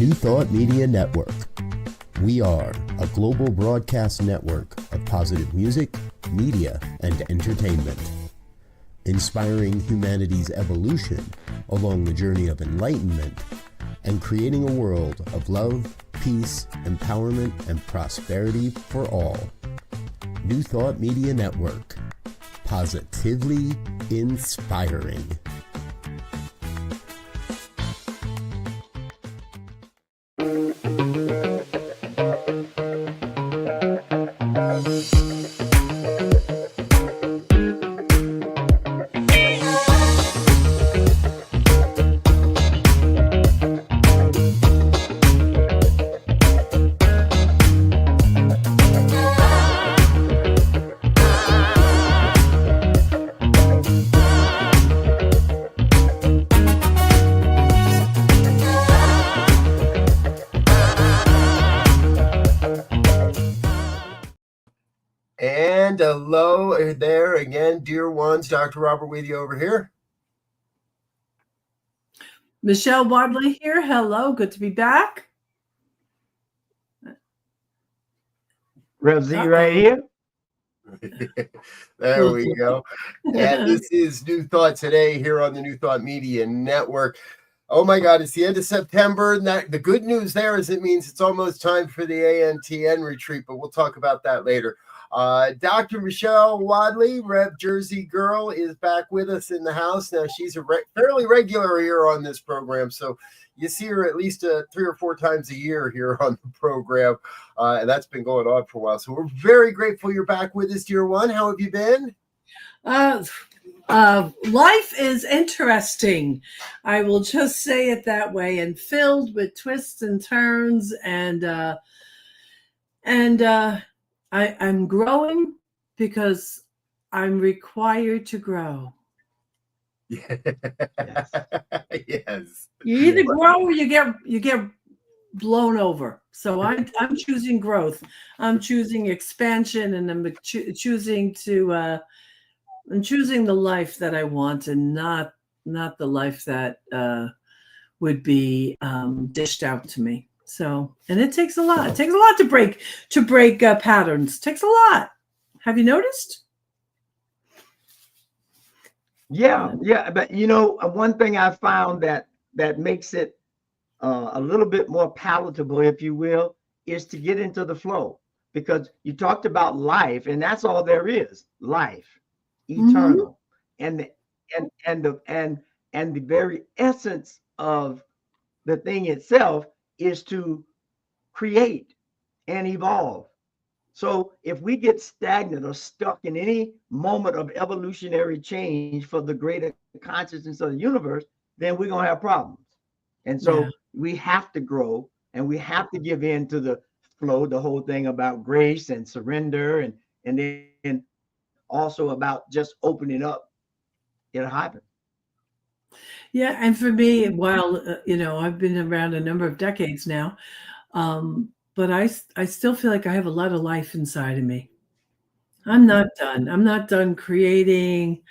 New Thought Media Network. We are a global broadcast network of positive music, media, and entertainment, inspiring humanity's evolution along the journey of enlightenment and creating a world of love, peace, empowerment, and prosperity for all. New Thought Media Network. Positively inspiring. And hello there again, dear ones. Dr. Robert with you over here. Michele Wadleigh here. Hello, good to be back. Rev Z right here. There we go. And this is New Thought Today here on the New Thought Media Network. Oh my God, it's the end of September. And the good news there is it means it's almost time for the ANTN retreat, but we'll talk about that later. Dr. Michele Wadleigh, Rev Jersey Girl, is back with us in the house. Now, she's a fairly regular here on this program, so you see her at least 3 or 4 times a year here on the program, and that's been going on for a while. So we're very grateful you're back with us, dear one. How have you been? Life is interesting. I will just say it that way, and filled with twists and turns, and I'm growing because I'm required to grow. Yes. You either grow or you get blown over. So I'm choosing growth. I'm choosing expansion, and I'm choosing the life that I want, and not the life that would be dished out to me. So, and it takes a lot. It takes a lot to break patterns. It takes a lot. Have you noticed? Yeah. But one thing I found that makes it a little bit more palatable, if you will, is to get into the flow. Because you talked about life, and that's all there is: life, eternal, and the very essence of the thing itself is to create and evolve. So if we get stagnant or stuck in any moment of evolutionary change for the greater consciousness of the universe, then we're going to have problems. And so we have to grow, and we have to give in to the flow, the whole thing about grace and surrender, and then also about just opening up. It'll happen. Yeah, and for me, while I've been around a number of decades now, but I still feel like I have a lot of life inside of me. I'm not done. I'm not done creating.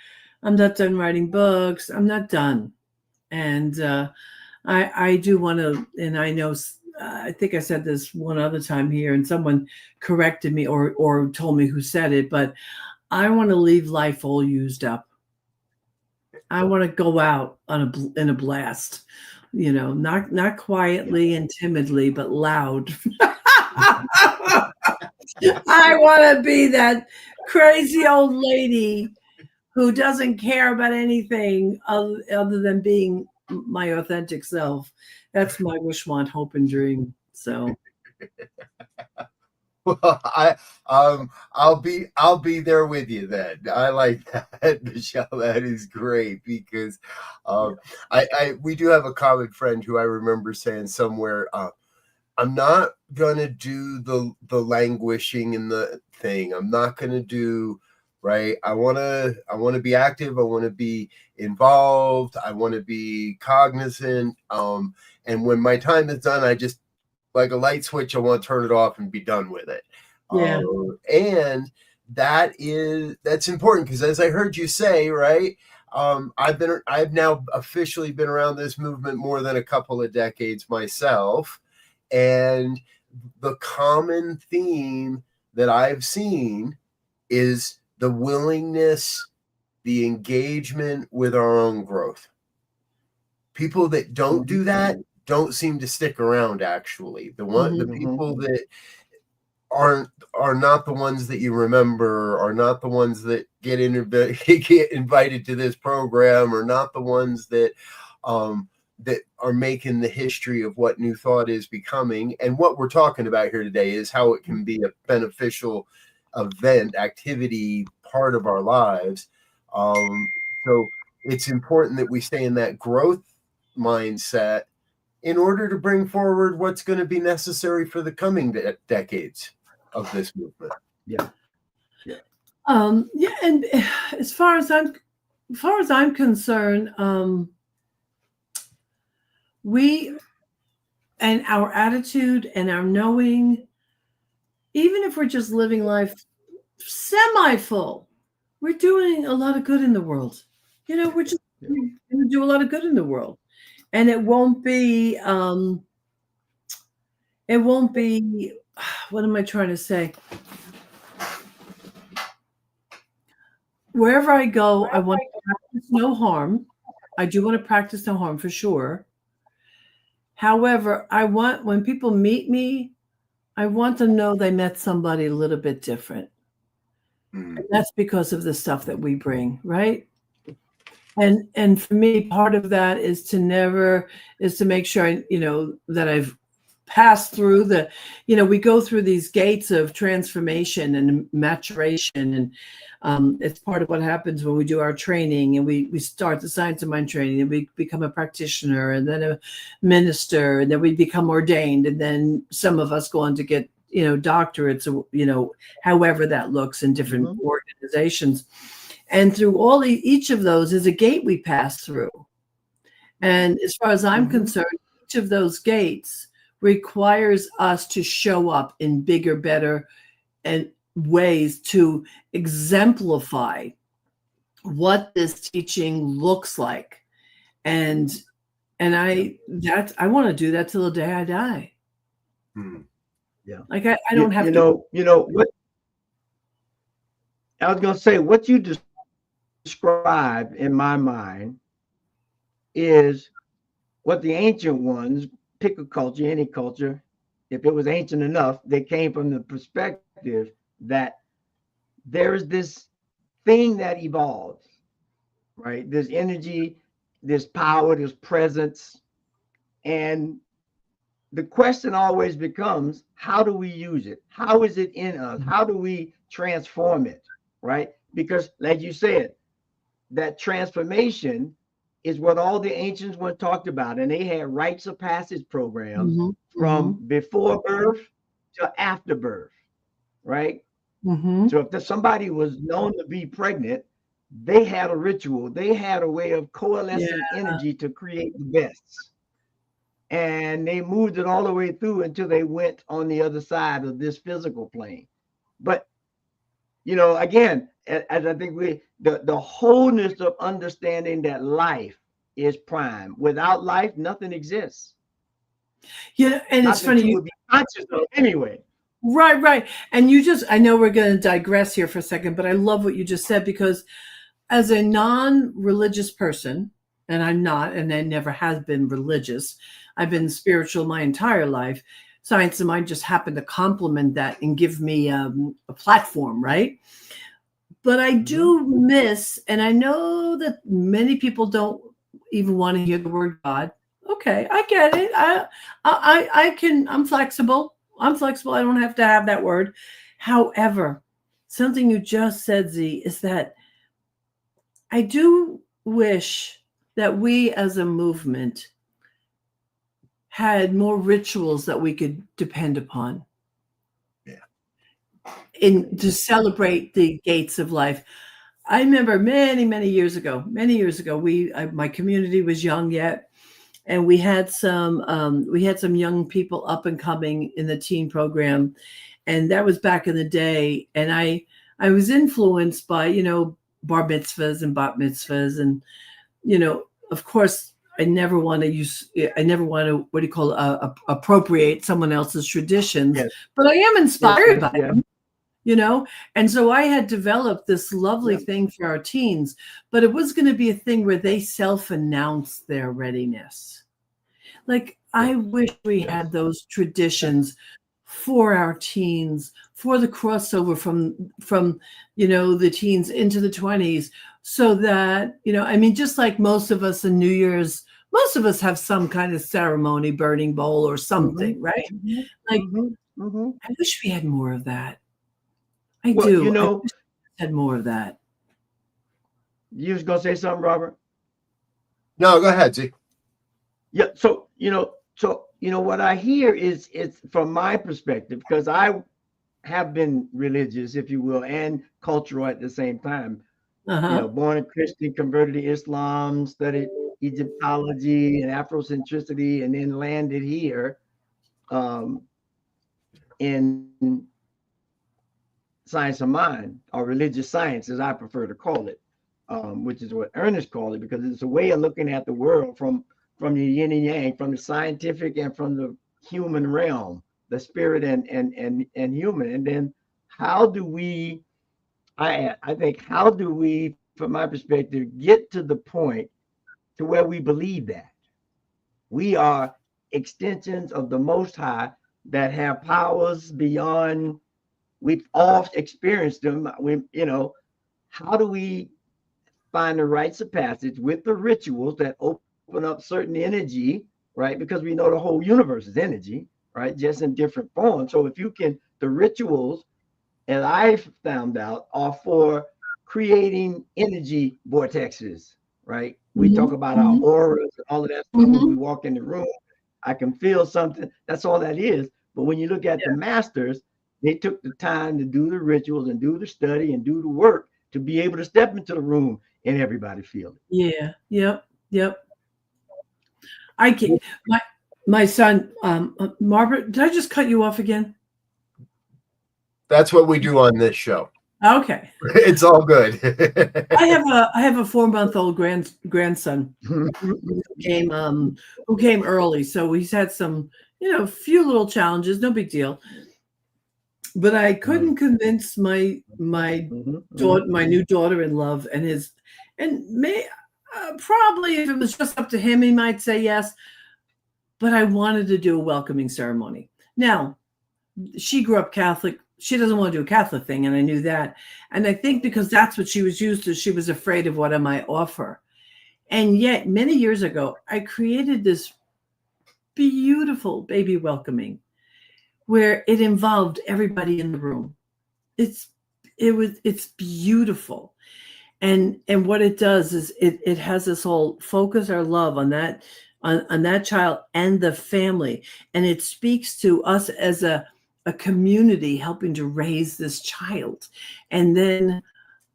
I'm not done writing books. I'm not done. And I do want to, and I know, I think I said this one other time here, and someone corrected me or told me who said it, but I want to leave life all used up. I want to go out in a blast, not quietly and timidly, but loud. I want to be that crazy old lady who doesn't care about anything other than being my authentic self. That's my wish, want, hope, and dream. So. Well, I'll be there with you then. I like that, Michele. That is great, because we do have a common friend who I remember saying somewhere, I'm not gonna do the languishing in the thing. I'm not gonna do right. I wanna be active. I want to be involved. I want to be cognizant. And when my time is done, I just, like a light switch, I want to turn it off and be done with it. Yeah. And that's important, because as I heard you say, right, I've now officially been around this movement more than a couple of decades myself, and the common theme that I've seen is the willingness, the engagement with our own growth. People that don't do that don't seem to stick around. Actually, the people that are not the ones that you remember, are not the ones that get invited to this program, or not the ones that that are making the history of what New Thought is becoming. And what we're talking about here today is how it can be a beneficial event, activity, part of our lives. So it's important that we stay in that growth mindset in order to bring forward what's going to be necessary for the coming decades of this movement. Yeah. And as far as I'm concerned, we and our attitude and our knowing, even if we're just living life semi-full, we're doing a lot of good in the world. We're just going to do a lot of good in the world, and it won't be. What am I trying to say? Wherever I go, I want to practice no harm. I do want to practice no harm for sure. However, when people meet me, I want to know they met somebody a little bit different. And that's because of the stuff that we bring, right? And for me, part of that is to make sure that I've passed through we go through these gates of transformation and maturation, and it's part of what happens when we do our training, and we start the Science of Mind training, and we become a practitioner, and then a minister, and then we become ordained, and then some of us go on to get doctorates, however that looks in different organizations. And through each of those is a gate we pass through. And as far as I'm concerned, each of those gates requires us to show up in bigger, better and ways to exemplify what this teaching looks like. And I want to do that till the day I die. Yeah. Like I don't have to. What I was going to say, what you describe in my mind is what the ancient ones, pick a culture, any culture, if it was ancient enough, they came from the perspective that there is this thing that evolves, right? There's energy, there's power, there's presence. And the question always becomes, how do we use it? How is it in us? How do we transform it, right? Because like you said, that transformation is what all the ancients were talked about. And they had rites of passage programs from before birth to after birth, right? So if somebody was known to be pregnant, they had a ritual. They had a way of coalescing energy to create the best. And they moved it all the way through until they went on the other side of this physical plane. But, again, as I think the wholeness of understanding that life is prime. Without life, nothing exists. Yeah, and Not it's funny. You would be conscious of anyway. Right. And I know we're going to digress here for a second, but I love what you just said, because as a non-religious person, and I'm not, and I never have been religious, I've been spiritual my entire life. Science of Mind just happened to complement that and give me a platform, right? But I do miss, and I know that many people don't even want to hear the word God. Okay, I get it. I'm flexible. I don't have to have that word. However, something you just said, Z, is that I do wish that we as a movement had more rituals that we could depend upon. To celebrate the gates of life. I remember many years ago, my community was young yet, and we had some young people up and coming in the teen program, and that was back in the day. And I was influenced by bar mitzvahs and bat mitzvahs, and of course, I never want to what do you call appropriate someone else's traditions, Yes. but I am inspired by Yeah. them. And so I had developed this lovely thing for our teens, but it was going to be a thing where they self-announce their readiness. Like, I wish we had those traditions for our teens, for the crossover from the teens into the 20s, so that I mean, just like most of us in New Year's, most of us have some kind of ceremony, burning bowl or something, right? Like, I wish we had more of that. I Well, do. I wish we had more of that. You was gonna say something, Robert? No, go ahead, Z. Yeah. So what I hear is, it's from my perspective, because I have been religious, if you will, and cultural at the same time. Born a Christian, converted to Islam, studied Egyptology and Afrocentricity, and then landed here in science of mind, or religious science, as I prefer to call it, which is what Ernest called it, because it's a way of looking at the world from the yin and yang, from the scientific and from the human realm, the spirit and human. And then how do we, I think, how do we, from my perspective, get to the point to where we believe that we are extensions of the Most High that have powers beyond, we've all experienced them. How do we find the rites of passage with the rituals that open up certain energy, right? Because we know the whole universe is energy, right? Just in different forms. So if you can, the rituals, as I've found out, are for creating energy vortexes, right? We talk about our auras and all of that stuff. When we walk in the room, I can feel something. That's all that is. But when you look at the masters, they took the time to do the rituals and do the study and do the work to be able to step into the room and everybody feel it. Yeah. Yep. I can. My son, Margaret. Did I just cut you off again? That's what we do on this show. Okay. It's all good. I have a 4-month-old grandson who came early, so he's had some few little challenges, no big deal. But I couldn't convince my daughter, my new daughter-in-law, probably if it was just up to him, he might say yes. But I wanted to do a welcoming ceremony. Now, she grew up Catholic. She doesn't want to do a Catholic thing, and I knew that. And I think because that's what she was used to, she was afraid of what I might offer. And yet, many years ago, I created this beautiful baby welcoming where it involved everybody in the room. It's beautiful. And what it does is it has us all focus our love on that child and the family. And it speaks to us as a community helping to raise this child. And then,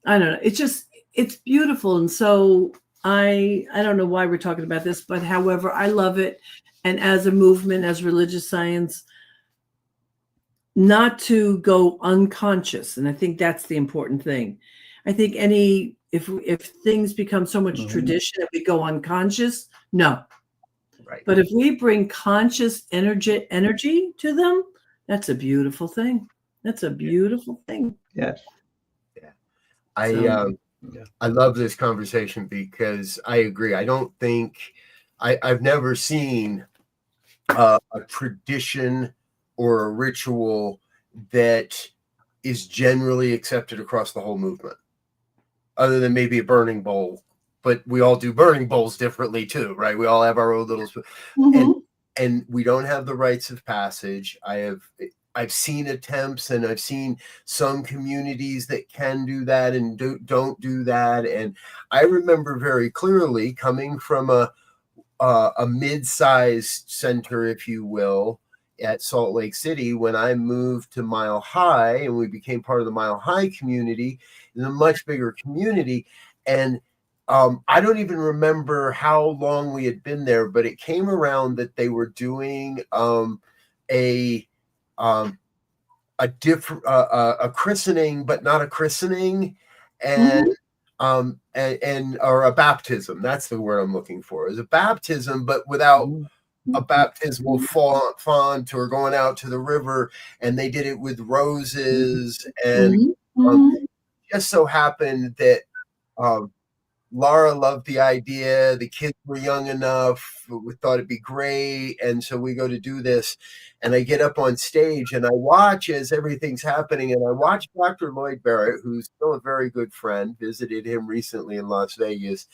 I don't know, it's beautiful. And so I don't know why we're talking about this, but however, I love it. And as a movement, as religious science, not to go unconscious. And I think that's the important thing. I think if things become so much tradition that we go unconscious, no. Right. But if we bring conscious energy to them, that's a beautiful thing. That's a beautiful thing. Yes. Yeah. I love this conversation because I agree. I don't think I've never seen a tradition or a ritual that is generally accepted across the whole movement, other than maybe a burning bowl. But we all do burning bowls differently too, right? We all have our own little, and we don't have the rites of passage. I've seen attempts, and I've seen some communities that can do that and don't do that. And I remember very clearly coming from a mid-sized center, if you will, at Salt Lake City, when I moved to Mile High and we became part of the Mile High community, in a much bigger community. And I don't even remember how long we had been there, but it came around that they were doing a different a christening, but not a christening. And and or a baptism. That's the word I'm looking for. Is a baptism, but without a baptismal font or going out to the river. And they did it with roses, and just so happened that Laura loved the idea. The kids were young enough. We thought it'd be great. And so we go to do this. And I get up on stage and I watch as everything's happening. And I watch Dr. Lloyd Barrett, who's still a very good friend, visited him recently in Las Vegas.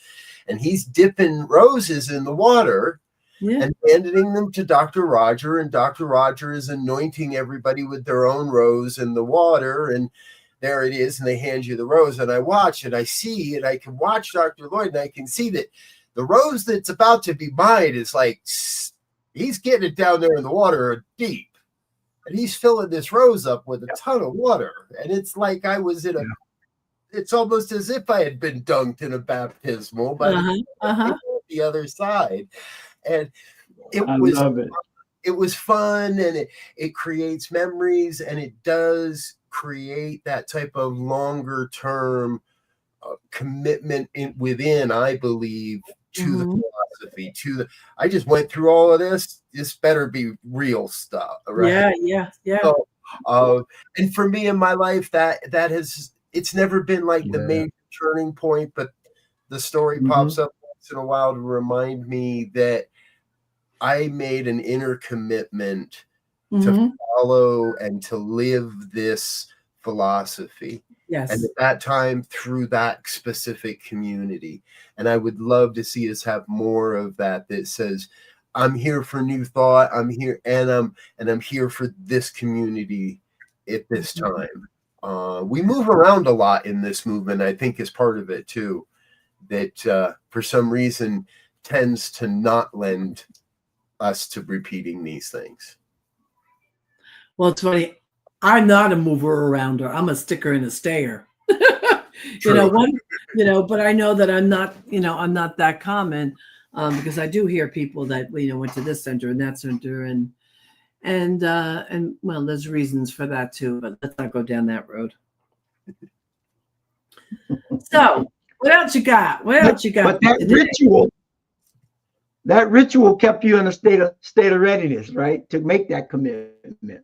And he's dipping roses in the water and handing them to Dr. Roger. And Dr. Roger is anointing everybody with their own rose in the water. And there it is, and they hand you the rose, and I watch, and I see, and I can watch Dr. Lloyd, and I can see that the rose that's about to be mine is like, he's getting it down there in the water deep, and he's filling this rose up with a ton of water, and it's like I was in a, it's almost as if I had been dunked in a baptismal, but the other side, and it was fun, and it creates memories, and it does create that type of longer term commitment within, I believe, to the philosophy, to the, I just went through all of this. This better be real stuff, right? Yeah. So, and for me in my life, that has, it's never been like the major turning point, but the story pops up once in a while to remind me that I made an inner commitment to follow and to live this philosophy. Yes. And at that time, through that specific community. And I would love to see us have more of that says, I'm here for new thought. I'm here, and I'm here for this community at this time. We move around a lot in this movement, I think is part of it too, that for some reason tends to not lend us to repeating these things. Well, it's funny. I'm not a mover arounder. I'm a sticker and a stayer. But I know that I'm not, I'm not that common because I do hear people that, went to this center and that center and well, there's reasons for that too, but let's not go down that road. So what else you got? But that ritual kept you in a state of readiness, right? To make that commitment.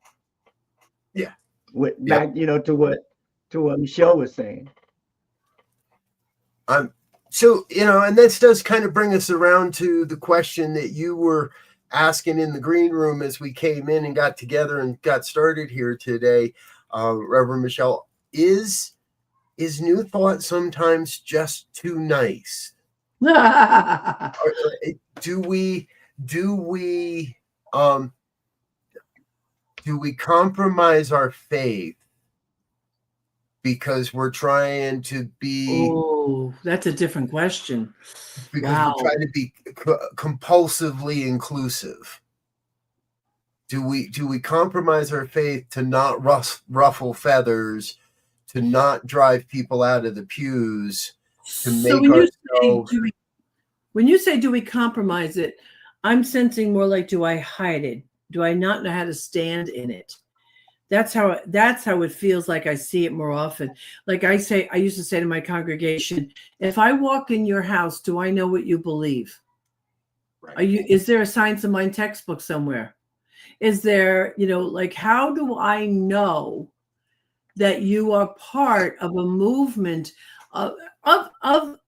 Yeah. Back, to what Michele was saying. So, and this does kind of bring us around to the question that you were asking in the green room as we came in and got together and got started here today. Reverend Michele, is New Thought sometimes just too nice? Do we compromise our faith because we're trying to be? Oh, that's a different question. Because we're trying to be compulsively inclusive. Do we compromise our faith to not ruffle feathers, to not drive people out of the pews, to make ourselves? When you say do we compromise it, I'm sensing more like, do I hide it? Do I not know how to stand in it? That's how it feels like. I see it more often. Like I used to say to my congregation, if I walk in your house, do I know what you believe? Right. Is there a Science of Mind textbook somewhere? Is there, how do I know that you are part of a movement of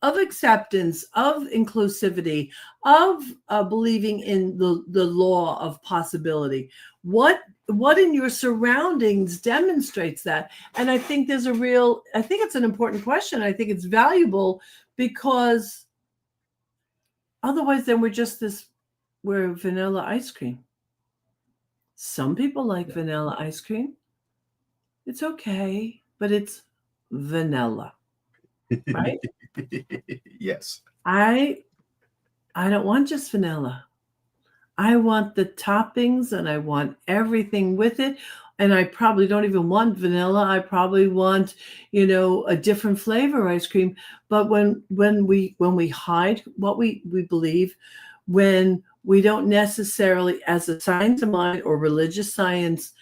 acceptance, of inclusivity, of believing in the law of possibility? What in your surroundings demonstrates that? And I think I think it's an important question. I think it's valuable because otherwise then we're vanilla ice cream. Some people like vanilla ice cream. It's okay, but it's vanilla. Right? Yes. I don't want just vanilla. I want the toppings and I want everything with it. And I probably don't even want vanilla. I probably want, a different flavor ice cream. But when we hide what we believe, when we don't necessarily, as a science of mind or religious science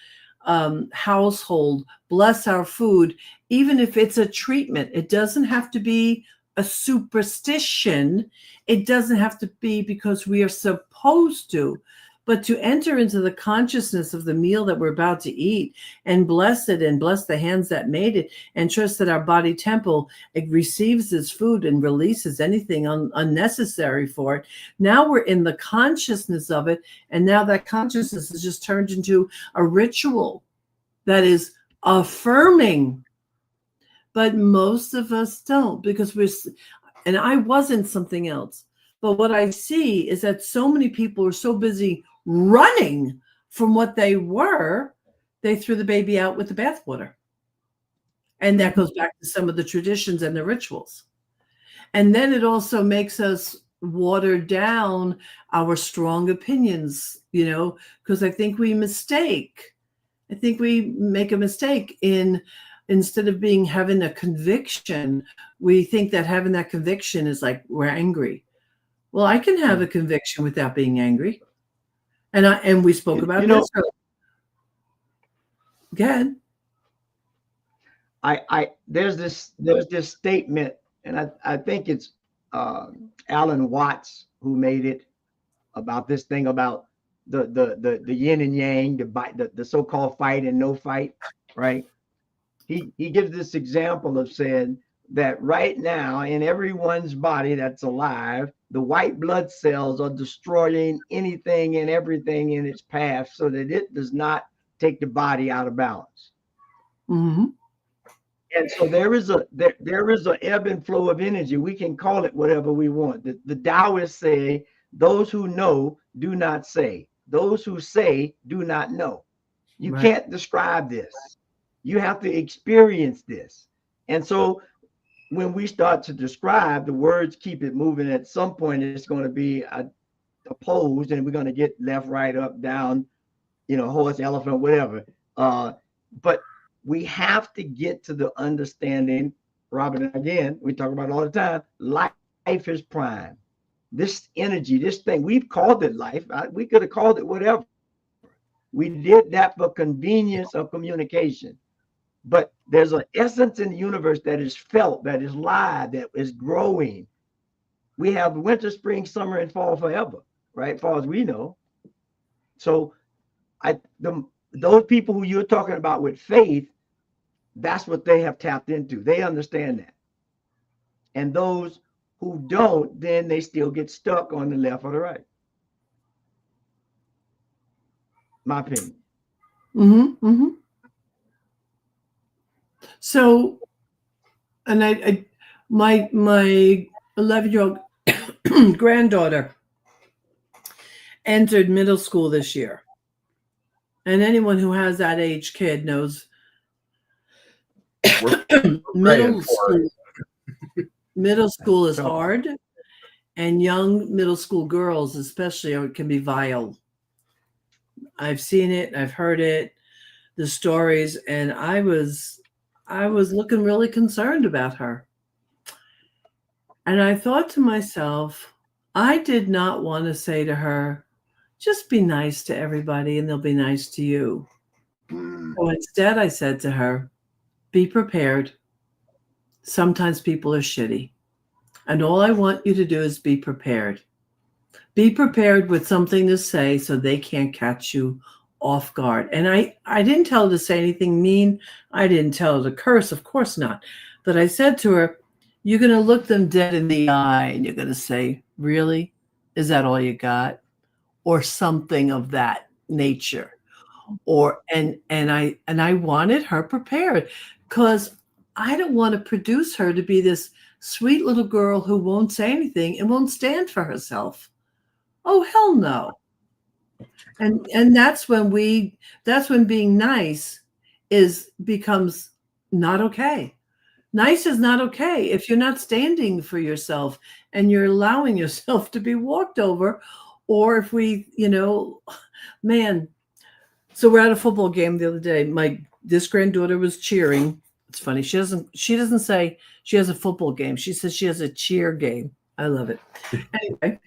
household, bless our food, even if it's a treatment, it doesn't have to be a superstition. It doesn't have to be because we are supposed to, but to enter into the consciousness of the meal that we're about to eat and bless it and bless the hands that made it and trust that our body temple, it receives this food and releases anything unnecessary for it. Now we're in the consciousness of it. And now that consciousness is just turned into a ritual that is affirming. But most of us don't, because and I wasn't something else. But what I see is that so many people are so busy running from what they were, they threw the baby out with the bathwater. And that goes back to some of the traditions and the rituals. And then it also makes us water down our strong opinions, because I think we make a mistake instead of having a conviction, we think that having that conviction is like we're angry. Well, I can have a conviction without being angry. And we spoke about this. Again. There's this statement, and I think it's Alan Watts who made it, about this thing about the yin and yang, the so-called fight and no fight, right? He gives this example of saying that right now in everyone's body that's alive, the white blood cells are destroying anything and everything in its path so that it does not take the body out of balance. Mm-hmm. And so there is an ebb and flow of energy. We can call it whatever we want. The Taoists say, those who know do not say. Those who say do not know. You can't describe this. You have to experience this. And so when we start to describe, the words keep it moving. At some point, it's going to be opposed, and we're going to get left, right, up, down, horse, elephant, whatever. But we have to get to the understanding, Robert, and again, we talk about it all the time, life is prime. This energy, this thing, we've called it life. We could have called it whatever. We did that for convenience of communication. But there's an essence in the universe that is felt, that is live, that is growing. We have winter, spring, summer, and fall forever, right? As far as we know. So those people who you're talking about with faith, that's what they have tapped into. They understand that. And those who don't, then they still get stuck on the left or the right. My opinion. Mm-hmm. Mm-hmm. So, and my 11-year-old granddaughter entered middle school this year. And anyone who has that age kid knows middle school is hard, and young middle school girls especially can be vile. I've seen it, I've heard it, the stories, and I was looking really concerned about her. And I thought to myself, I did not want to say to her, just be nice to everybody and they'll be nice to you. So instead I said to her, be prepared. Sometimes people are shitty. And all I want you to do is be prepared. Be prepared with something to say so they can't catch you off guard. And I didn't tell her to say anything mean. I didn't tell her to curse, of course not. But I said to her, you're going to look them dead in the eye and you're going to say, really? Is that all you got? Or something of that nature. And I wanted her prepared, because I don't want to produce her to be this sweet little girl who won't say anything and won't stand for herself. Oh, hell no. And that's when being nice becomes not okay. Nice is not okay if you're not standing for yourself and you're allowing yourself to be walked over, or if man. So we're at a football game the other day. This granddaughter was cheering. It's funny. She doesn't say she has a football game. She says she has a cheer game. I love it. Anyway.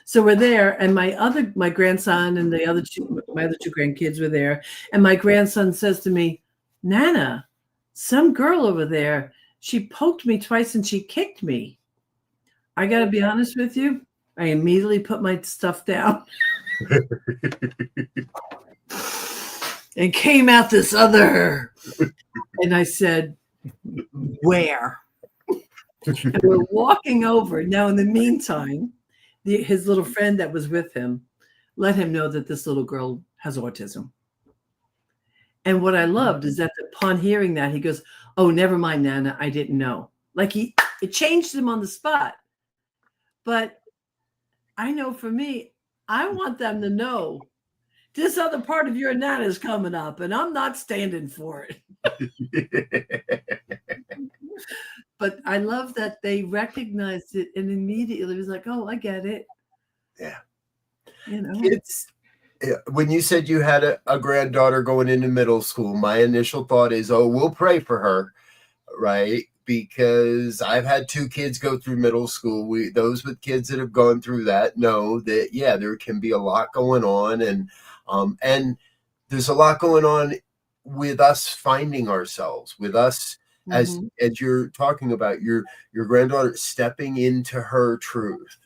So we're there, and my grandson and my other two grandkids were there. And my grandson says to me, Nana, some girl over there She poked me twice and she kicked me. I got to be honest with you. I immediately put my stuff down and came out this other. And I said, where? And we're walking over. Now, in the meantime, his little friend that was with him let him know that this little girl has autism. And what I loved is that upon hearing that, he goes, oh, never mind, Nana, I didn't know. Like it changed him on the spot. But I know for me, I want them to know this other part of your Nana is coming up and I'm not standing for it. But I love that they recognized it and immediately was like, oh, I get it. Yeah. You know, when you said you had a granddaughter going into middle school, my initial thought is, oh, we'll pray for her, right? Because I've had 2 kids go through middle school. Those with kids that have gone through that know that, yeah, there can be a lot going on. And there's a lot going on with us finding ourselves, with us, as you're talking about your granddaughter stepping into her truth.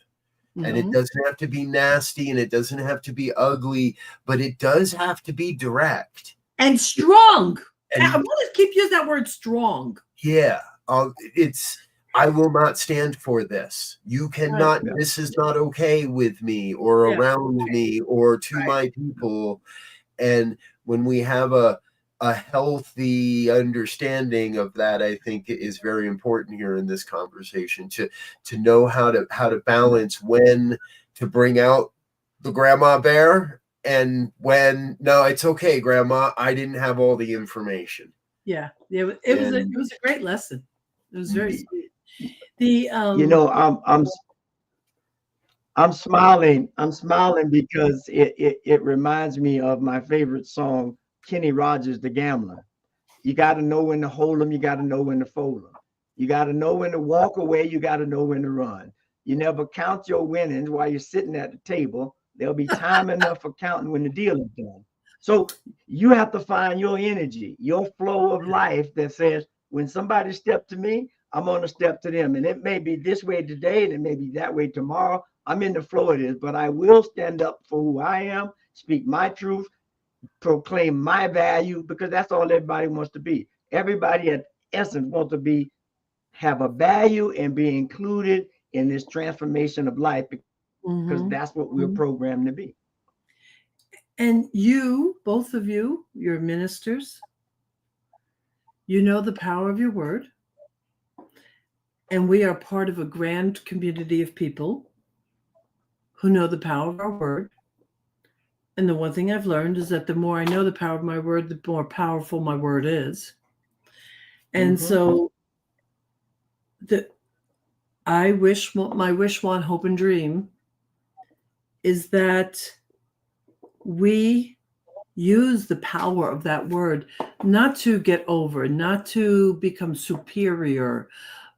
And it doesn't have to be nasty and it doesn't have to be ugly, but it does have to be direct. And strong. And I want to keep using that word strong. Yeah. It's, I will not stand for this. You cannot, this is not okay with me or around me or to my people. And when we have a healthy understanding of that, I think it is very important here in this conversation to know how to balance when to bring out the grandma bear and when, no, it's okay, Grandma, I didn't have all the information. Yeah, it was a great lesson. It was very sweet. I'm smiling because it reminds me of my favorite song, Kenny Rogers, The Gambler. You got to know when to hold them. You got to know when to fold them. You got to know when to walk away. You got to know when to run. You never count your winnings while you're sitting at the table. There'll be time enough for counting when the deal is done. So you have to find your energy, your flow of life that says, when somebody steps to me, I'm going to step to them. And it may be this way today, and it may be that way tomorrow. I'm in the flow of this, but I will stand up for who I am, speak my truth, proclaim my value, because that's all everybody wants to be. Everybody at essence wants to have a value and be included in this transformation of life, because that's what we're programmed to be. And you, both of you, you're ministers. You know the power of your word. And we are part of a grand community of people who know the power of our word. And the one thing I've learned is that the more I know the power of my word, the more powerful my word is. And so my wish, want, hope, and dream is that we use the power of that word, not to get over, not to become superior,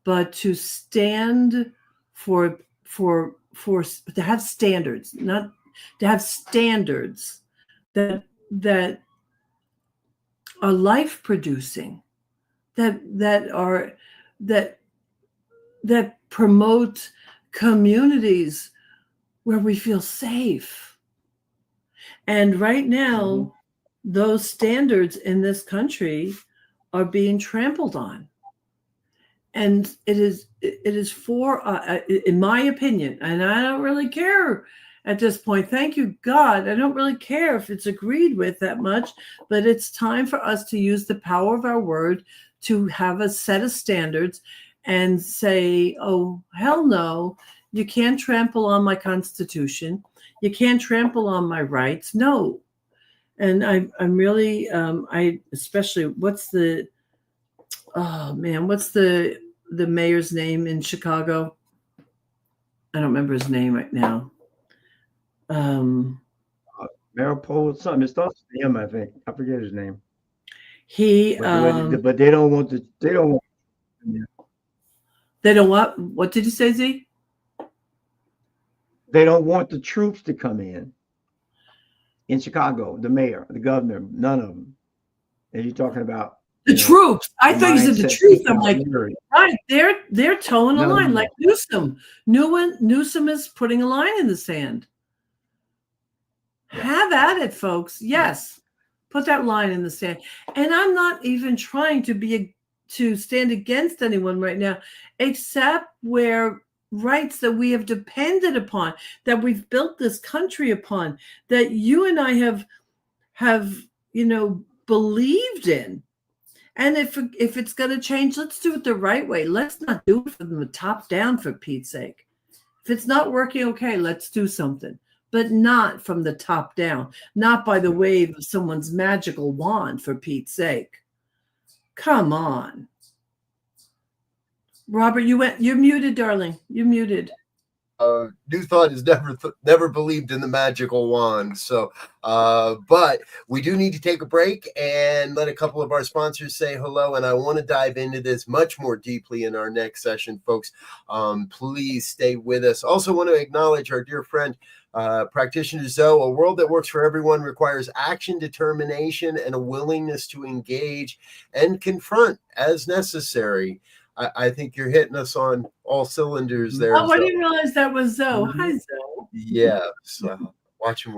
but to stand for to have standards, not to have standards that are life producing, that promote communities where we feel safe. And right now, those standards in this country are being trampled on. And it is for, in my opinion, and I don't really care at this point. Thank you, God. I don't really care if it's agreed with that much, but it's time for us to use the power of our word to have a set of standards and say, oh, hell no, you can't trample on my Constitution. You can't trample on my rights. No. And I'm really, especially, what's the mayor's name in Chicago? I don't remember his name right now. Maripold, something. It starts with him, I think. I forget his name. But they don't want They don't what? What did you say, Z? They don't want the troops to come in Chicago, the mayor, the governor, none of them. And you're talking about The troops. I thought you said the troops. I'm like, Missouri. right, they're towing a No, line no. like Newsom. Newsom is putting a line in the sand. Have at it, folks. Yes. Put that line in the sand. And I'm not even trying to stand against anyone right now, except where rights that we have depended upon, that we've built this country upon, that you and I have believed in. And if it's going to change, let's do it the right way. Let's not do it from the top down, for Pete's sake. If it's not working, okay, let's do something. But not from the top down, not by the wave of someone's magical wand, for Pete's sake. Come on. Robert, you're muted, darling. You're muted. New Thought has never believed in the magical wand. So, but we do need to take a break and let a couple of our sponsors say hello. And I want to dive into this much more deeply in our next session, folks. Please stay with us. Also want to acknowledge our dear friend, Practitioner Zoe. A world that works for everyone requires action, determination, and a willingness to engage and confront as necessary. I think you're hitting us on all cylinders there. Oh, I didn't realize that was Zoe. Hi, Zoe. Yeah, so watching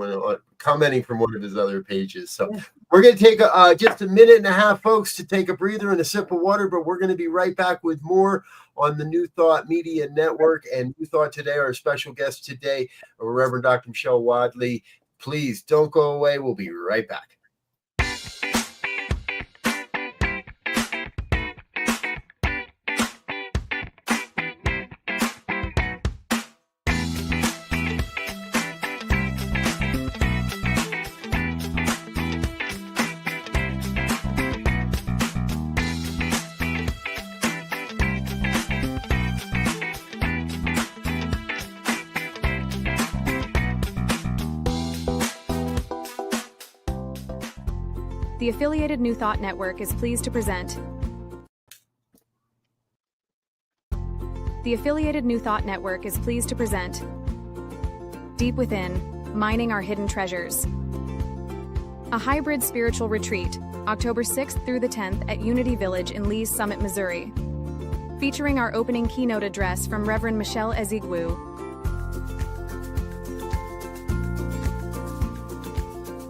commenting from one of his other pages. So we're going to take just a minute and a half, folks, to take a breather and a sip of water, but we're going to be right back with more on the New Thought Media Network and New Thought Today. Our special guest today, Reverend Dr. Michele Wadleigh. Please don't go away. We'll be right back. The affiliated New Thought Network is pleased to present Deep Within, Mining Our Hidden Treasures. A hybrid spiritual retreat, October 6th through the 10th at Unity Village in Lee's Summit, Missouri. Featuring our opening keynote address from Reverend Michele Wadleigh.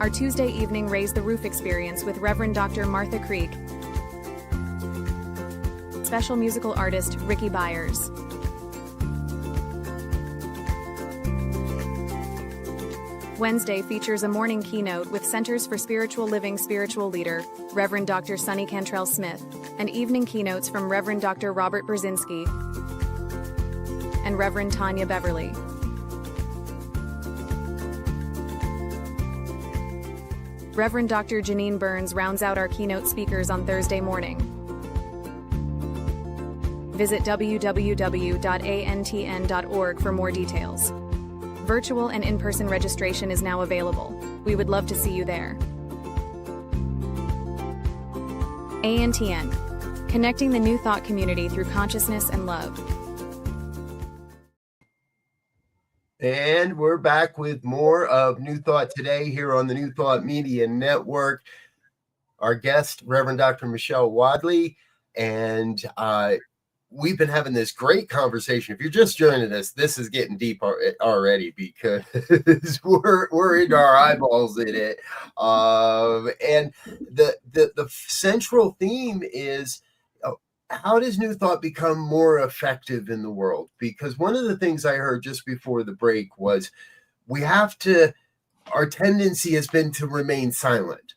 Our Tuesday evening Raise the Roof experience with Reverend Dr. Martha Creek. Special musical artist Ricky Byers. Wednesday features a morning keynote with Centers for Spiritual Living spiritual leader, Reverend Dr. Sonny Cantrell Smith, and evening keynotes from Reverend Dr. Robert Brzezinski and Reverend Tanya Beverly. Reverend Dr. Janine Burns rounds out our keynote speakers on Thursday morning. Visit www.antn.org for more details. Virtual and in-person registration is now available. We would love to see you there. ANTN, connecting the New Thought community through consciousness and love. And we're back with more of New Thought Today here on the New Thought Media Network. Our guest, Reverend Dr. Michele Wadleigh, and we've been having this great conversation. If you're just joining us, this is getting deep already because we're in our eyeballs in it. And the central theme is, how does New Thought become more effective in the world? Because one of the things I heard just before the break was our tendency has been to remain silent.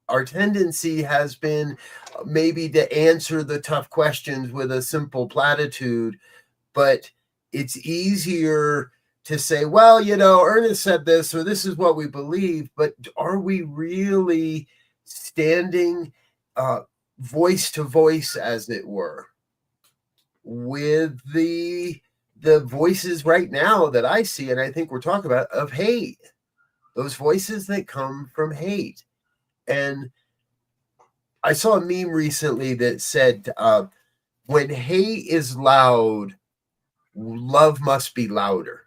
Our tendency has been maybe to answer the tough questions with a simple platitude, but it's easier to say, well, Ernest said this, or this is what we believe, but are we really standing voice to voice, as it were, with the voices right now that I see, and I think we're talking about, of hate, those voices that come from hate. And I saw a meme recently that said, when hate is loud, love must be louder.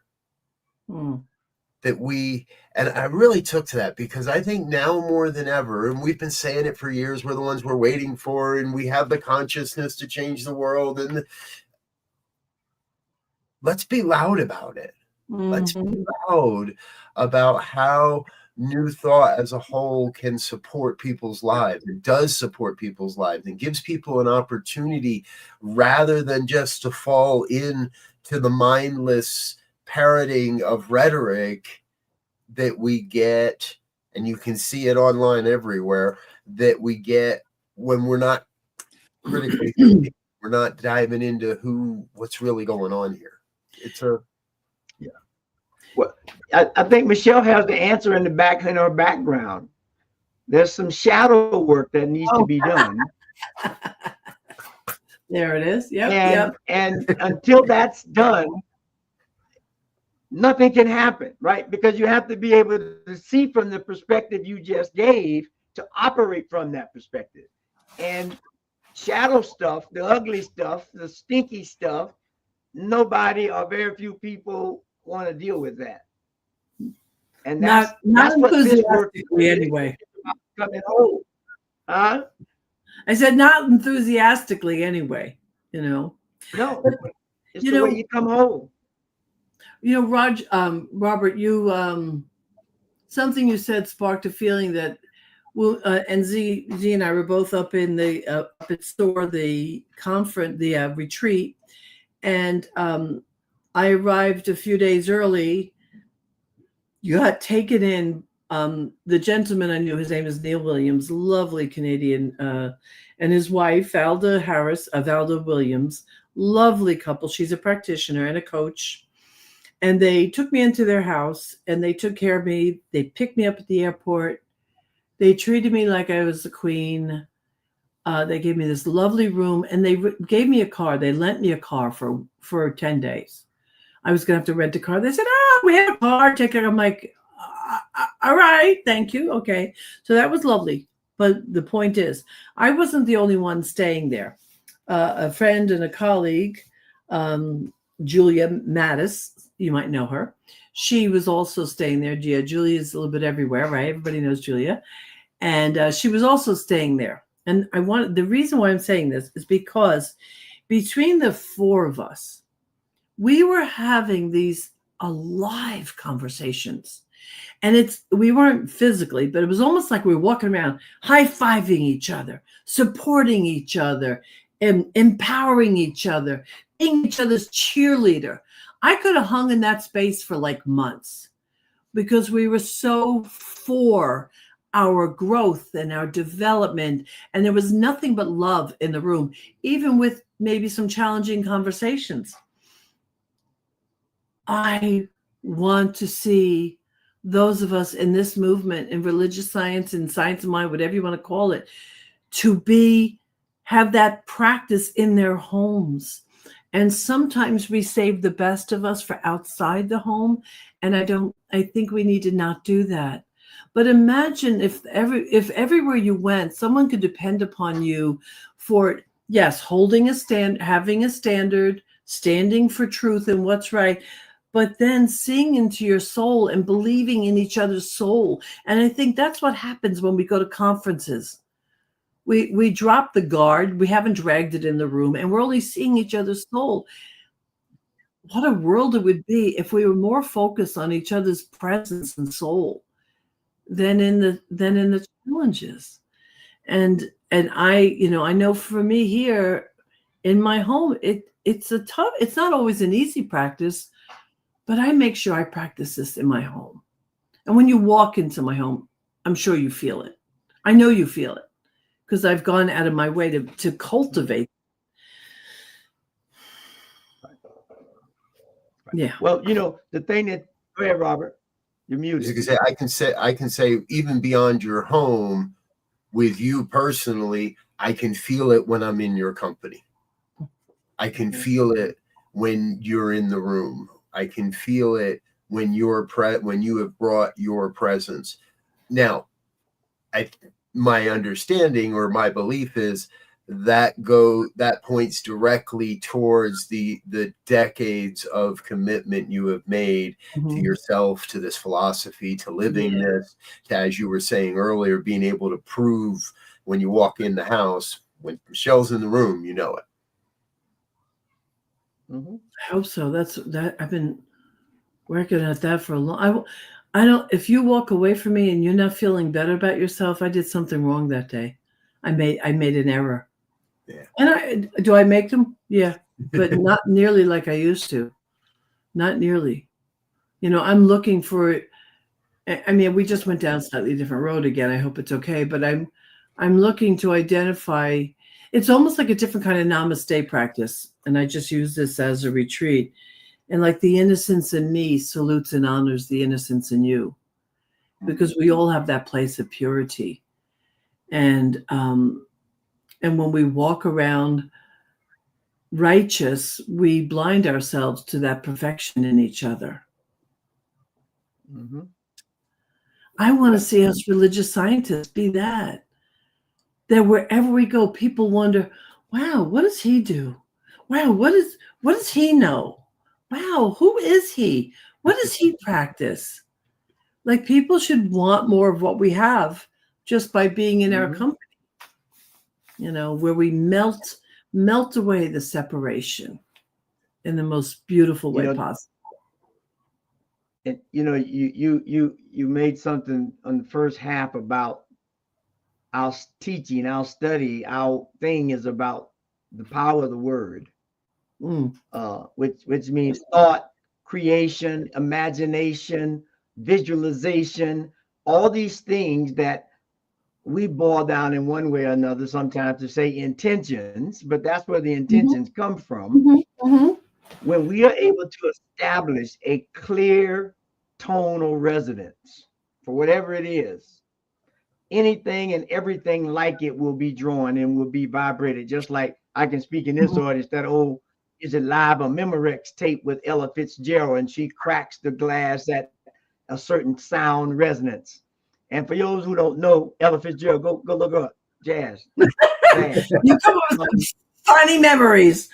That we, And I really took to that because I think now more than ever, and we've been saying it for years, we're the ones we're waiting for, and we have the consciousness to change the world. And let's be loud about it. Let's be loud about how New Thought as a whole can support people's lives. It does support people's lives and gives people an opportunity rather than just to fall into the mindless parroting of rhetoric that we get, and you can see it online everywhere, that we get when we're not critically thinking, we're not diving into what's really going on here. It's a Well, I think Michele has the answer in her background. There's some shadow work that needs to be done. There it is. Yep. And until that's done, nothing can happen, right? Because you have to be able to see from the perspective you just gave to operate from that perspective. And shadow stuff, the ugly stuff, the stinky stuff, nobody or very few people want to deal with that. And that's what this work is anyway. Coming home. Huh? I said not enthusiastically anyway, No, it's you the know, way you come home. You know, Robert, you something you said sparked a feeling that and Z and I were both up in the up at SOAR, the conference, the retreat, and I arrived a few days early. You got taken in. The gentleman I knew, his name is Neil Williams, lovely Canadian, and his wife, Valda Williams, lovely couple. She's a practitioner and a coach. And they took me into their house and they took care of me. They picked me up at the airport. They treated me like I was the queen. They gave me this lovely room and they gave me a car. They lent me a car for 10 days. I was going to have to rent a car. They said, we have a car. Take care. I'm like, all right, thank you. Okay. So that was lovely. But the point is, I wasn't the only one staying there. A friend and a colleague, Julia Mattis, you might know her. She was also staying there. Yeah, Julia is a little bit everywhere, right? Everybody knows Julia. And she was also staying there. And the reason why I'm saying this is because between the four of us, we were having these alive conversations. And we weren't physically, but it was almost like we were walking around high-fiving each other, supporting each other, and empowering each other, being each other's cheerleader. I could have hung in that space for like months because we were so for our growth and our development. And there was nothing but love in the room, even with maybe some challenging conversations. I want to see those of us in this movement, in religious science and science of mind, whatever you want to call it, to have that practice in their homes. And sometimes we save the best of us for outside the home. And I think we need to not do that. But imagine if everywhere you went, someone could depend upon you for, yes, holding a stand, having a standard, standing for truth and what's right, but then seeing into your soul and believing in each other's soul. And I think that's what happens when we go to conferences. We drop the guard, we haven't dragged it in the room, and we're only seeing each other's soul. What a world it would be if we were more focused on each other's presence and soul than in the challenges. And I know for me here in my home, it's not always an easy practice, but I make sure I practice this in my home. And when you walk into my home, I'm sure you feel it. I know you feel it because I've gone out of my way to cultivate. Yeah. Well, the thing that, go ahead, Robert, you're muted. I can say even beyond your home, with you personally, I can feel it when I'm in your company. I can feel it when you're in the room. I can feel it when when you have brought your presence. Now, my understanding or my belief is that points directly towards the decades of commitment you have made to yourself, to this philosophy, to living this, to, as you were saying earlier, being able to prove when you walk in the house, when Michelle's in the room, you know it. I hope so. That I've been working at that for a long. I don't. If you walk away from me and you're not feeling better about yourself, I did something wrong that day. I made an error. Yeah. And do I make them? Yeah, but not nearly like I used to. Not nearly. I'm looking for. I mean, we just went down a slightly different road again. I hope it's okay, but I'm looking to identify. It's almost like a different kind of namaste practice, and I just use this as a retreat. And like the innocence in me salutes and honors the innocence in you, because we all have that place of purity, and when we walk around righteous, we blind ourselves to that perfection in each other. I want to see us religious scientists be that wherever we go, people wonder, wow, what does he do? Wow, what does he know? Wow, who is he? What does he practice? Like, people should want more of what we have just by being in our company. Where we melt away the separation in the most beautiful way possible. And you made something on the first half about our teaching, our study, our thing is about the power of the word, which means thought, creation, imagination, visualization, all these things that we boil down in one way or another sometimes to say intentions, but that's where the intentions come from. When we are able to establish a clear tonal resonance for whatever it is, anything and everything like it will be drawn and will be vibrated. Just like I can speak in this audience, that old Is It Live on Memorex tape with Ella Fitzgerald, and she cracks the glass at a certain sound resonance. And for those who don't know Ella Fitzgerald, go look up jazz. You come up with some funny memories.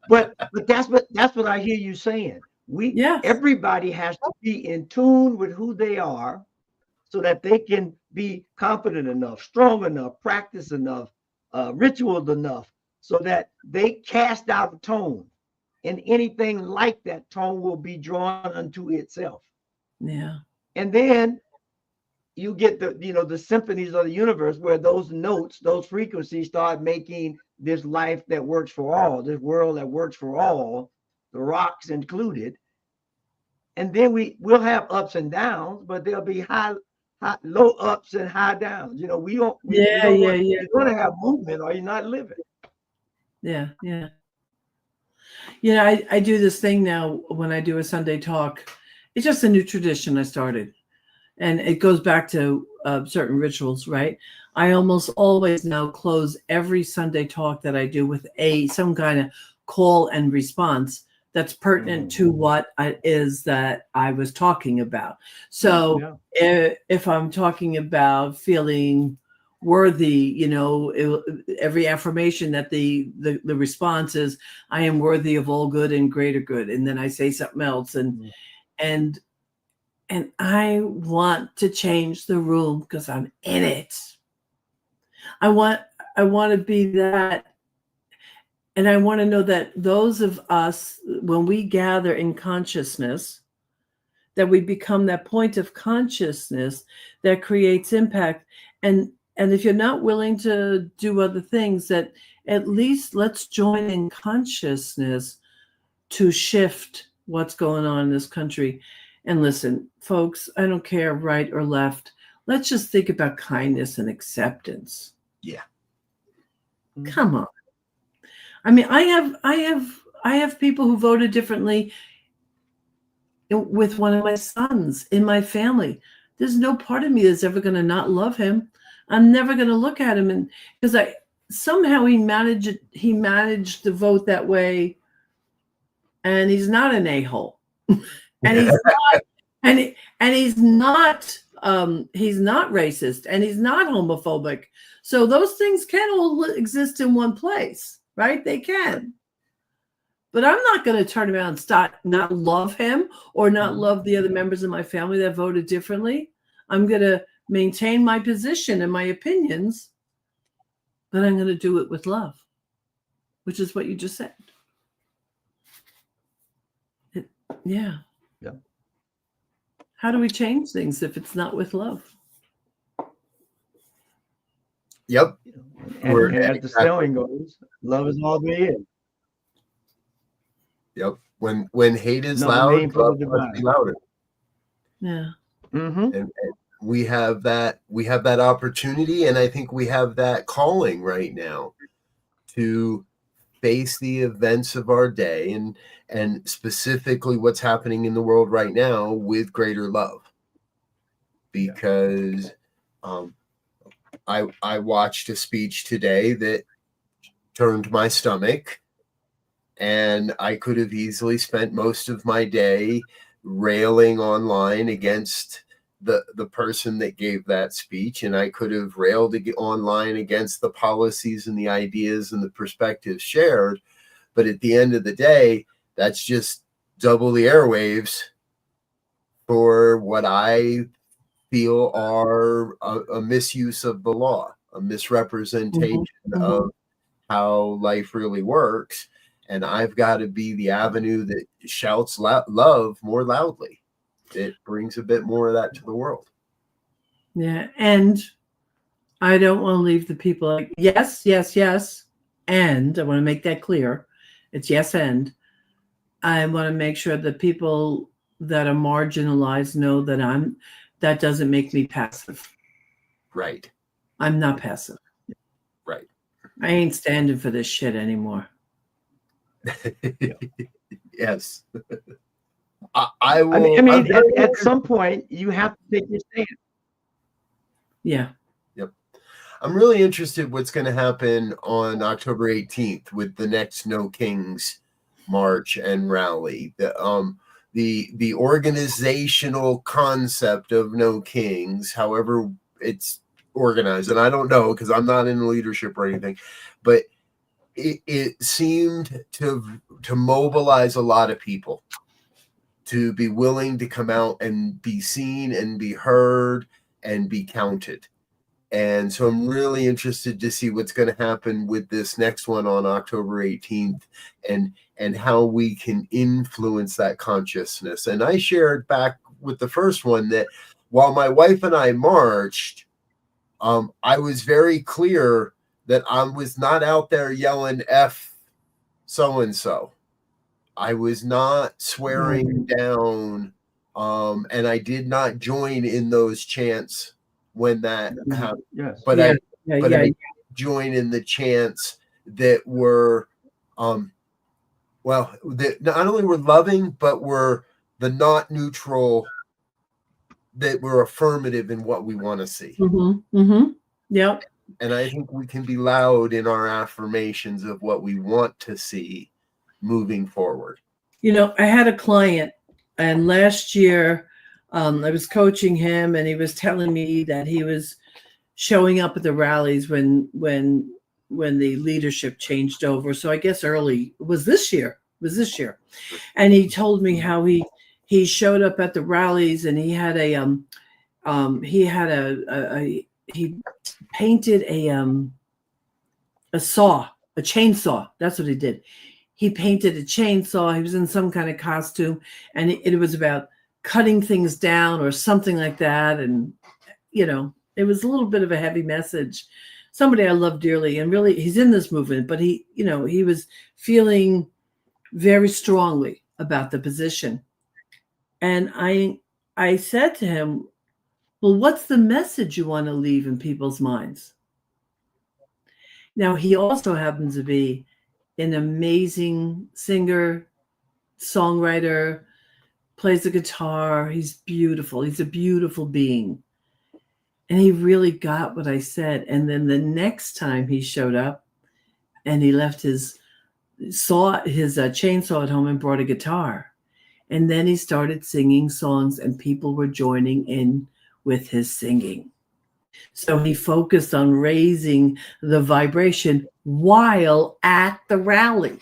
but that's what I hear you saying. Everybody has to be in tune with who they are, so that they can be confident enough, strong enough, practice enough, ritualed enough, so that they cast out a tone, and anything like that tone will be drawn unto itself. Yeah. And then you get the symphonies of the universe, where those notes, those frequencies start making this life that works for all, this world that works for all, the rocks included. And then we'll have ups and downs, but there'll be low ups and high downs. You're going to have movement, or you're not living. Yeah. I do this thing now when I do a Sunday talk. It's just a new tradition I started, and it goes back to certain rituals, right? I almost always now close every Sunday talk that I do with some kind of call and response that's pertinent to what it is that I was talking about. So if I'm talking about feeling worthy, every affirmation that the response is, I am worthy of all good and greater good. And then I say something else, and I want to change the room because I'm in it. I want to be that. And I want to know that those of us, when we gather in consciousness, that we become that point of consciousness that creates impact. And if you're not willing to do other things, that at least let's join in consciousness to shift what's going on in this country. And listen, folks, I don't care right or left. Let's just think about kindness and acceptance. Yeah. Come on. I mean, I have people who voted differently with one of my sons in my family. There's no part of me that's ever going to not love him. I'm never going to look at him, and because somehow he managed to vote that way, and he's not an a-hole, and he's not he's not racist, and he's not homophobic. So those things can all exist in one place, right? They can. But I'm not going to turn around and start not love him or not love the other members of my family that voted differently. I'm going to maintain my position and my opinions, but I'm going to do it with love, which is what you just said. Yeah. How do we change things if it's not with love? Yep. And as the saying goes, love is all there is. Yep. When hate is Another name loud, for love the must be divine. louder. Yeah. And we have that opportunity, and I think we have that calling right now to face the events of our day and specifically what's happening in the world right now with greater love. Because I watched a speech today that turned my stomach, and I could have easily spent most of my day railing online against the person that gave that speech, and I could have railed online against the policies and the ideas and the perspectives shared. But at the end of the day, that's just double the airwaves for what I feel are a misuse of the law, a misrepresentation of how life really works. And I've got to be the avenue that shouts love more loudly. It brings a bit more of that to the world. Yeah. And I don't want to leave the people like, yes, yes, yes. And I want to make that clear. It's yes, and I want to make sure that people that are marginalized know that that doesn't make me passive. Right. I'm not passive. Right. I ain't standing for this shit anymore. Yes. I will. I mean, at some point, you have to take your stand. Yeah. Yep. I'm really interested what's going to happen on October 18th with the next No Kings march and rally. The organizational concept of No Kings, however it's organized, and I don't know because I'm not in leadership or anything, but it seemed to mobilize a lot of people to be willing to come out and be seen and be heard and be counted. And so I'm really interested to see what's going to happen with this next one on October 18th and how we can influence that consciousness. And I shared back with the first one that while my wife and I marched, I was very clear that I was not out there yelling F so-and-so. I was not swearing down, and I did not join in those chants when that happened. Yes. But I joined in the chants that were, that not only were loving, but were the not neutral, that were affirmative in what we want to see. Yep. And I think we can be loud in our affirmations of what we want to see moving forward. You know, I had a client, and last year I was coaching him, and he was telling me that he was showing up at the rallies when the leadership changed over. So I guess it was this year. And he told me how he showed up at the rallies, and he had he painted a chainsaw. That's what he did. He painted a chainsaw. He was in some kind of costume, and it was about cutting things down or something like that. And, you know, it was a little bit of a heavy message. Somebody I love dearly, and really he's in this movement, but he was feeling very strongly about the position. And I said to him, well, what's the message you want to leave in people's minds? Now, he also happens to be an amazing singer, songwriter, plays the guitar. He's beautiful. He's a beautiful being. And he really got what I said. And then the next time he showed up and he left his chainsaw at home and brought a guitar. And then he started singing songs, and people were joining in with his singing. So he focused on raising the vibration while at the rally.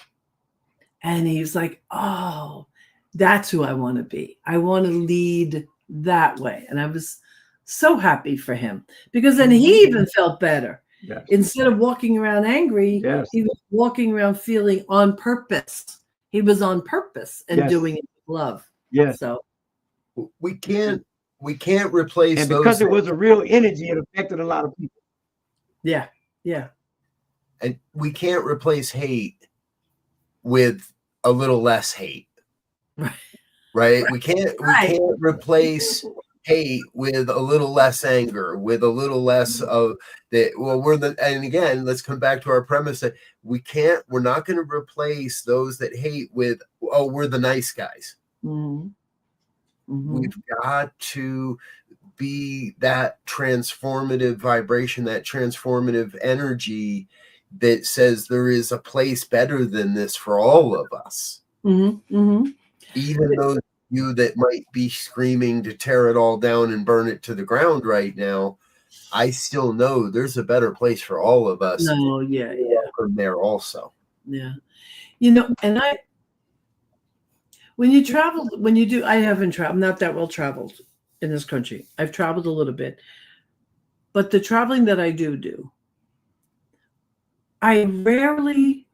And he was like, oh, that's who I want to be. I want to lead that way. And I was so happy for him, because then he even felt better. Yes. Instead of walking around angry, Yes. he was walking around feeling on purpose. He was on purpose and Yes. doing it with love. Yes. So We can't replace And those. because it was a real energy, it affected a lot of people. yeah. Yeah. And we can't replace hate with a little less hate. Right. Right? We can't replace hate with a little less anger, with a little less of the, and again, let's come back to our premise that we're not going to replace those that hate with, oh, we're the nice guys. Mm-hmm. Mm-hmm. We've got to be that transformative vibration, that transformative energy that says there is a place better than this for all of us. Mm-hmm. Mm-hmm. Even those of you that might be screaming to tear it all down and burn it to the ground right now, I still know there's a better place for all of us. No, yeah. From there also. Yeah. You know, and when you travel, I haven't traveled, I'm not that well traveled in this country. I've traveled a little bit, but the traveling that I do, I rarely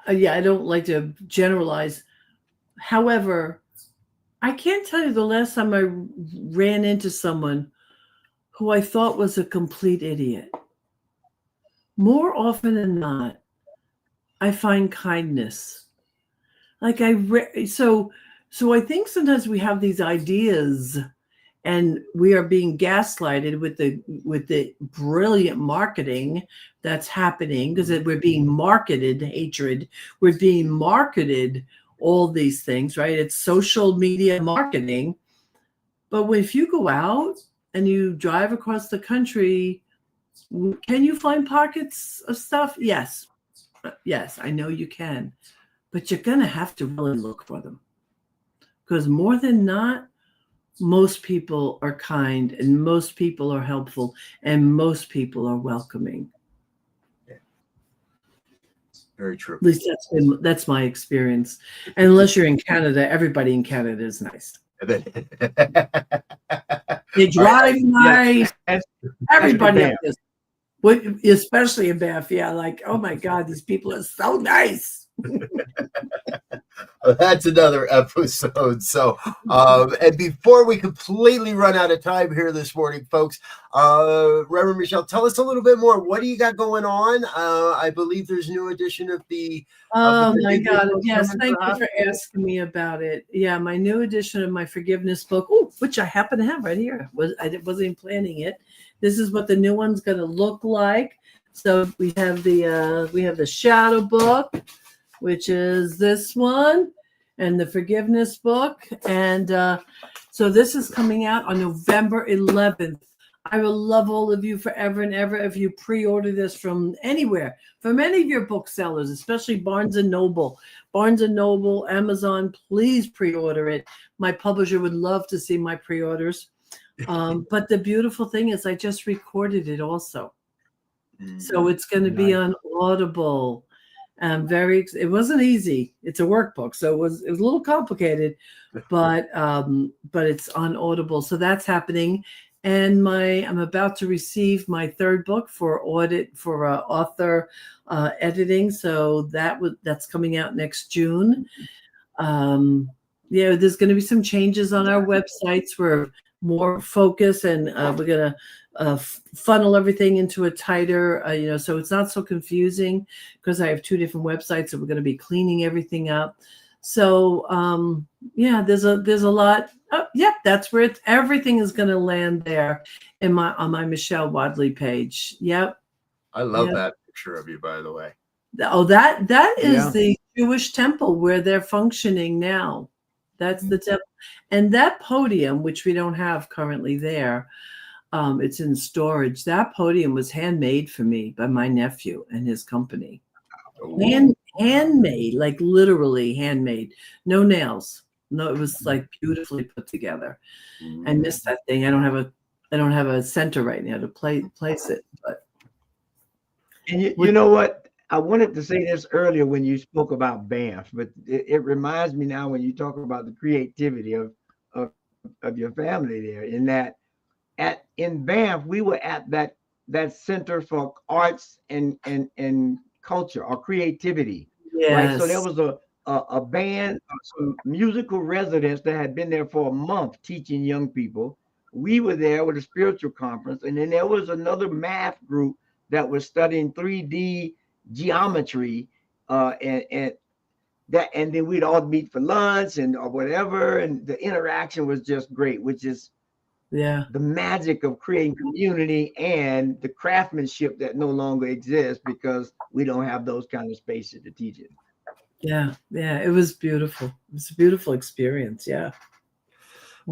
I don't like to generalize. However, I can't tell you the last time I ran into someone who I thought was a complete idiot. More often than not, I find kindness. Like so I think sometimes we have these ideas, and we are being gaslighted with the brilliant marketing that's happening, because we're being marketed hatred. We're being marketed all these things, right? It's social media marketing. But if you go out and you drive across the country, can you find pockets of stuff? Yes, I know you can. But you're going to have to really look for them. Because more than not, most people are kind, and most people are helpful, and most people are welcoming. Yeah. Very true. At least that's my experience. And unless you're in Canada, everybody in Canada is nice. They drive nice. Everybody is. Especially in Banff. Yeah, like, oh my God, these people are so nice. That's another episode. So, and before we completely run out of time here this morning, folks, Reverend Michele, tell us a little bit more. What do you got going on? I believe there's a new edition of the. Oh my God! Yes, thank you for asking me about it. Yeah, my new edition of my forgiveness book, which I happen to have right here. I wasn't even planning it. This is what the new one's going to look like. So we have the shadow book, which is this one, and the forgiveness book. And so this is coming out on November 11th. I will love all of you forever and ever if you pre-order this from anywhere, from any of your booksellers, especially Barnes & Noble. Barnes & Noble, Amazon, please pre-order it. My publisher would love to see my pre-orders. But the beautiful thing is I just recorded it also. So it's going to be on Audible. It wasn't easy. It's a workbook, so it was a little complicated, but it's on Audible. So that's happening. And I'm about to receive my third book for author editing. So that's coming out next June. There's going to be some changes on our websites. We're more focused, and we're going to funnel everything into a tighter, so it's not so confusing, because I have two different websites, so we're going to be cleaning everything up. So there's a lot. That's where everything is going to land there on my Michele Wadleigh page. Yep. I love that picture of you, by the way. Oh, that is the Jewish temple where they're functioning now. That's the temple, and that podium, which we don't have currently there. It's in storage. That podium was handmade for me by my nephew and his company. Handmade, like literally handmade. No nails. No, it was like beautifully put together. I missed that thing. I don't have a center right now to place it, but And you know what? I wanted to say this earlier when you spoke about Banff, but it reminds me now when you talk about the creativity of your family there. In that, in Banff, we were at that Center for Arts and Culture or Creativity, right? So there yes. was a band, some musical residents that had been there for a month teaching young people. We were there with a spiritual conference, and then there was another math group that was studying 3D geometry, and that, and then we'd all meet for lunch and or whatever, and the interaction was just great, which is Yeah. the magic of creating community and the craftsmanship that no longer exists because we don't have those kind of spaces to teach it. Yeah. Yeah. It was beautiful. It was a beautiful experience. Yeah.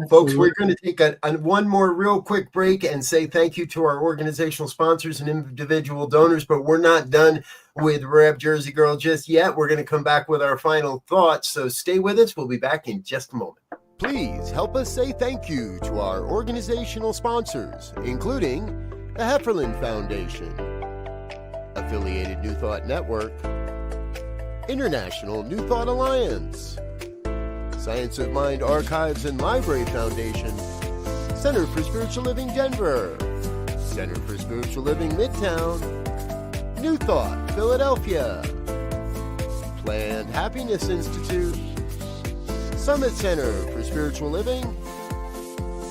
Folks, Absolutely. we're going to take one more real quick break and say thank you to our organizational sponsors and individual donors, but we're not done with Reb Jersey Girl just yet. We're going to come back with our final thoughts, so stay with us. We'll be back in just a moment. Please help us say thank you to our organizational sponsors, including the Hefferland Foundation, Affiliated New Thought Network, International New Thought Alliance, Science of Mind Archives and Library Foundation, Center for Spiritual Living Denver, Center for Spiritual Living Midtown, New Thought Philadelphia, Planned Happiness Institute, Summit Center for Spiritual Living,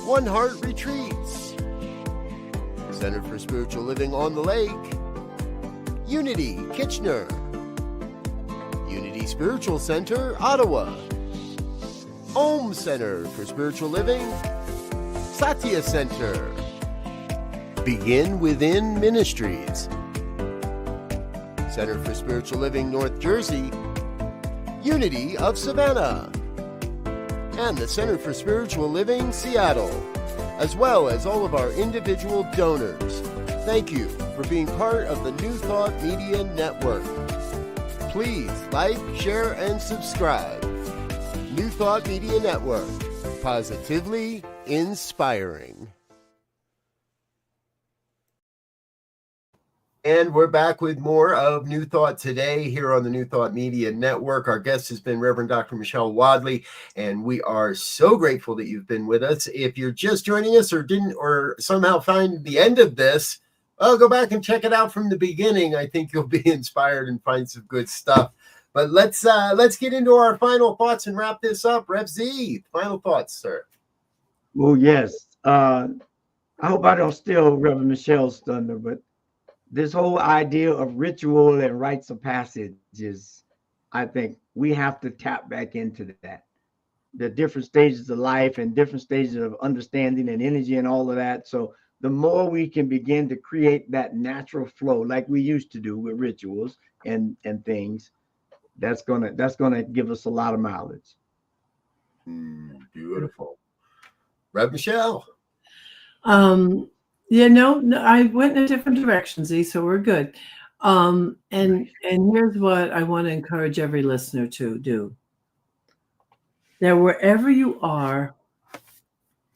One Heart Retreats, Center for Spiritual Living on the Lake, Unity Kitchener, Unity Spiritual Center Ottawa, Om Center for Spiritual Living, Satya Center, Begin Within Ministries, Center for Spiritual Living North Jersey, Unity of Savannah, and the Center for Spiritual Living Seattle, as well as all of our individual donors. Thank you for being part of the New Thought Media Network. Please like, share, and subscribe. New Thought Media Network, positively inspiring. And we're back with more of New Thought today here on the New Thought Media Network. Our guest has been Reverend Dr. Michele Wadleigh, and we are so grateful that you've been with us. If you're just joining us or somehow find the end of this, well, go back and check it out from the beginning. I think you'll be inspired and find some good stuff. But let's get into our final thoughts and wrap this up. Rev Z, final thoughts, sir. Well, yes. I hope I don't steal Reverend Michelle's thunder, but this whole idea of ritual and rites of passage is, I think we have to tap back into that. The different stages of life and different stages of understanding and energy and all of that. So the more we can begin to create that natural flow like we used to do with rituals and things, that's gonna give us a lot of mileage. Beautiful. Rev Michele. Yeah, no, I went in a different direction, Z, so we're good. And here's what I want to encourage every listener to do. That wherever you are,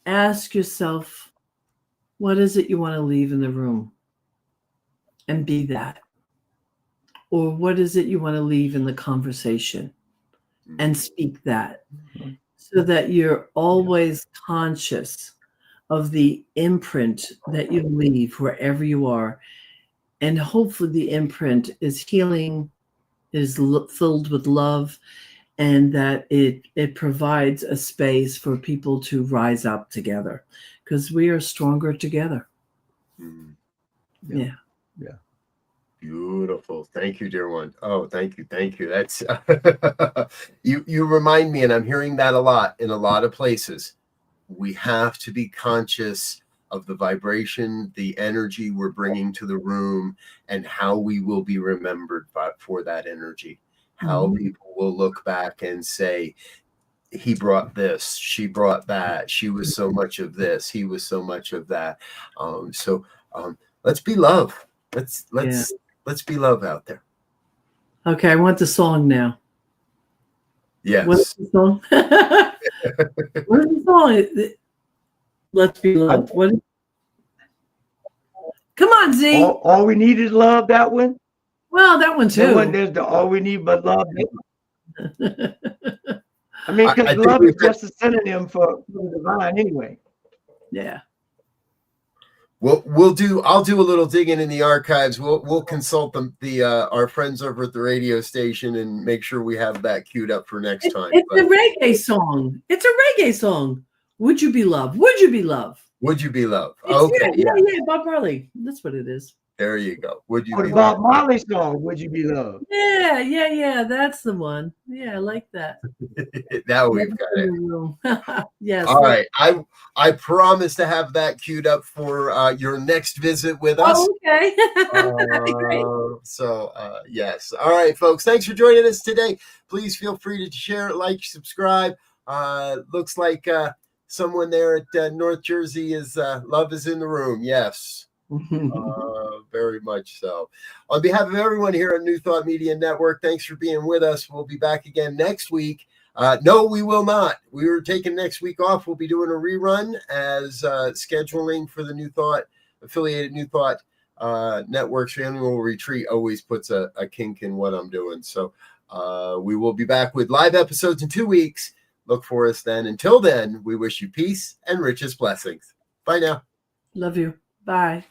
ask yourself, what is it you want to leave in the room? And be that. Or what is it you want to leave in the conversation? And speak that. So that you're always conscious of the imprint that you leave wherever you are. And hopefully the imprint is healing, is filled with love, and that it provides a space for people to rise up together, because we are stronger together. Yeah. Beautiful. Thank you, dear one. Oh, thank you. That's you remind me, and I'm hearing that a lot in a lot of places. We have to be conscious of the vibration, the energy we're bringing to the room, and how we will be remembered for that energy. How people will look back and say, he brought this, she brought that, she was so much of this, he was so much of that. So let's be love. Let's be love out there. Okay, I want the song now. Yes. What's the song? What is the song? Let's Be Loved. What? Come on, Z. All we need is love. That one. Well, that one too. That one, there's the all we need but love. I mean, I because think love is we've got- just a synonym for the divine anyway. Yeah. Well, I'll do a little digging in the archives. We'll consult our friends over at the radio station and make sure we have that queued up for next time. It's a reggae song. It's a reggae song. Would you be loved? Would you be loved? Would you be loved? It's, Okay, yeah, Bob Marley. That's what it is. there you go. Would you Or be the Bob loved? Marley song, Would You Be Loved? Yeah. That's the one. Yeah, I like that. Now we've got it. Yes. All right. I promise to have that queued up for your next visit with us. Oh, okay. That'd be great. Yes. All right, folks. Thanks for joining us today. Please feel free to share, like, subscribe. Looks like someone there at North Jersey is love is in the room. Yes. Very much so. On behalf of everyone here at New Thought Media Network, thanks for being with us. We'll be back again next week. No, we will not. We were taking next week off. We'll be doing a rerun as scheduling for the New Thought affiliated New Thought Network's annual retreat always puts a kink in what I'm doing. So we will be back with live episodes in 2 weeks. Look for us then. Until then, we wish you peace and richest blessings. Bye now. Love you. Bye.